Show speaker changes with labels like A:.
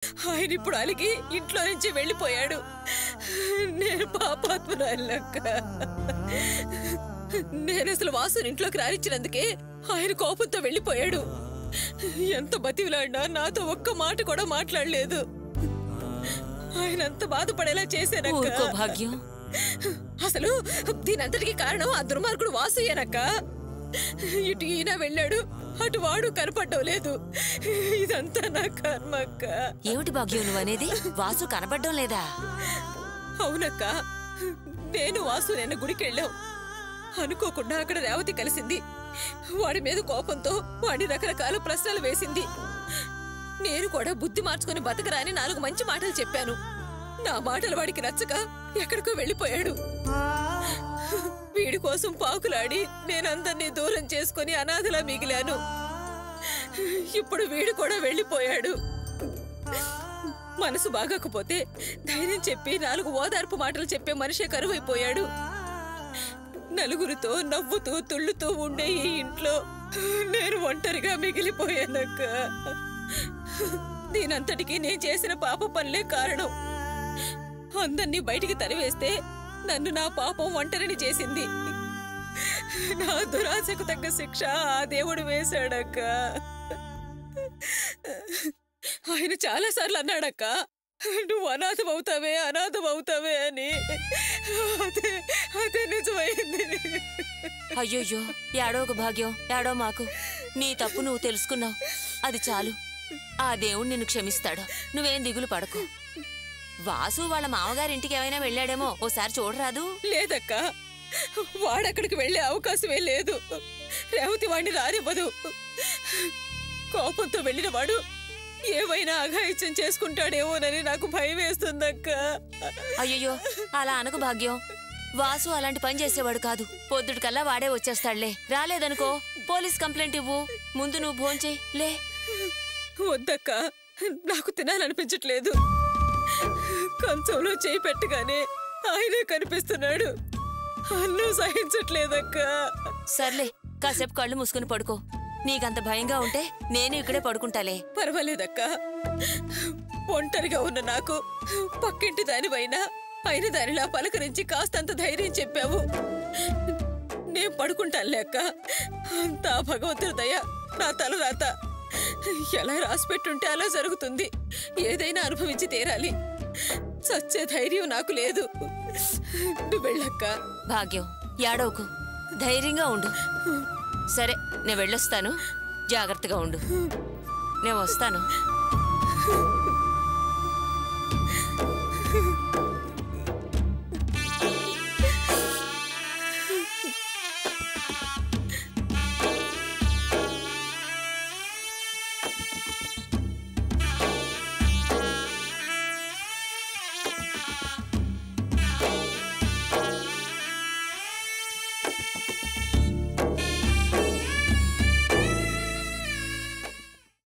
A: ఆయన ఇప్పుడు అలిగి ఇంట్లో నుంచి వెళ్ళిపోయాడు. నేను పాపాత్మురాలక్క. నేను అసలు వాసుని ఇంట్లోకి రానిచ్చినందుకే ఆయన కోపంతో వెళ్ళిపోయాడు. ఎంత బతివిలాడినా నాతో ఒక్క మాట కూడా మాట్లాడలేదు. ఆయన అంత బాధపడేలా చేశానక్క.
B: భాగ్యం,
A: అసలు దీనంతటికి కారణం ఆ దుర్మార్గుడు వాసుయేనక్క. ఇటు ఈయన వెళ్ళాడు, అటు వాడు కనపడ్డం లేదు. ఇదంతా నా కర్మక్క.
B: ఏమిటి భాగ్యం నువ్వనేది? వాసు కనపడ్డం లేదా?
A: అవునక్క, నేను వాసు నిన్న గుడికి వెళ్ళాం. అనుకోకుండా అక్కడ రేవతి కలిసింది. వాడి మీద కోపంతో వాడి రకరకాల ప్రశ్నలు వేసింది. నేను కూడా బుద్ధి మార్చుకుని బతకరాని 4 మంచి మాటలు చెప్పాను. నా మాటలు వాడికి నచ్చక ఎక్కడికో వెళ్ళిపోయాడు. వీడి కోసం పాకులాడి నేనందరినీ దూరం చేసుకుని అనాథలా మిగిలాను. ఇప్పుడు వీడు కూడా వెళ్ళిపోయాడు. మనసు బాగకపోతే ధైర్యం చెప్పి 4 ఓదార్పు మాటలు చెప్పే మనిషే కరువైపోయాడు. నలుగురితో నవ్వుతూ తుళ్ళుతూ ఉండే ఈ ఇంట్లో నేను ఒంటరిగా మిగిలిపోయానక్క. దీనంతటికీ నేను చేసిన పాప పనులే కారణం. అందర్నీ బయటికి తరివేస్తే నన్ను నా పాపం ఒంటరిని చేసింది. నా దురాశకు తగ్గ శిక్ష ఆ దేవుడు వేశాడక్క. ఆయన చాలాసార్లు అన్నాడక్క, నువ్వు అనాథమవుతావే అనాథమవుతావే అని. అదే నిజమైంది.
B: అయ్యోయ్యో, ఏడోక భాగ్యం, ఏడో మాకు. నీ తప్పు నువ్వు తెలుసుకున్నావు, అది చాలు. ఆ దేవుడు నిన్ను క్షమిస్తాడు. నువ్వేం దిగులు పడకు. వాసు వాళ్ళ మామగారింటికి ఏమైనా వెళ్ళాడేమో, ఓసారి చూడరాదు?
A: లేదక్క, వాడక్కడికి వెళ్లే అవకాశమే లేదు. రేవతి వాడిని రానివ్వదు. కోపంతో వెళ్ళిన వాడు ఏమైనా అఘాయిత్యం చేసుకుంటాడేమోనని నాకు భయం వేస్తుందక్క.
B: అయ్యయ్యో, అలా అనకు భాగ్యం. వాసు అలాంటి పని చేసేవాడు కాదు. పొద్దుటికల్లా వాడే వచ్చేస్తాడులే. రాలేదనుకో పోలీస్ కంప్లైంట్ ఇవ్వు. ముందు నువ్వు భోంచేయి లే.
A: వద్దక్క, నాకు తినాలనిపించట్లేదు. కంచంలో చేయి పెట్టగానే ఆయనే కనిపిస్తున్నాడు. అన్నం సహించట్లేదక్క.
B: సర్లే, కాసేపు కళ్ళు మూసుకుని పడుకో. నీకంత భయంగా ఉంటే నేను ఇక్కడే పడుకుంటాలే.
A: పర్వాలేదక్క, ఒంటరిగా ఉన్న నాకు పక్కింటి దానివైనా అయిన దానిలా పలకరించి కాస్తంత ధైర్యం చెప్పావు. నేను పడుకుంటానులే అక్క. అంతా భగవంతుడి దయ. నా తల రాత ఎలా రాసిపెట్టుంటే అలా జరుగుతుంది. ఏదైనా అనుభవించి తీరాలి. చచ్చే ధైర్యం నాకు లేదు. నువ్వు వెళ్ళక్క.
B: భాగ్యం, ఏడవకు, ధైర్యంగా ఉండు. సరే, నేను వెళ్ళొస్తాను. జాగ్రత్తగా ఉండు. నేను వస్తాను.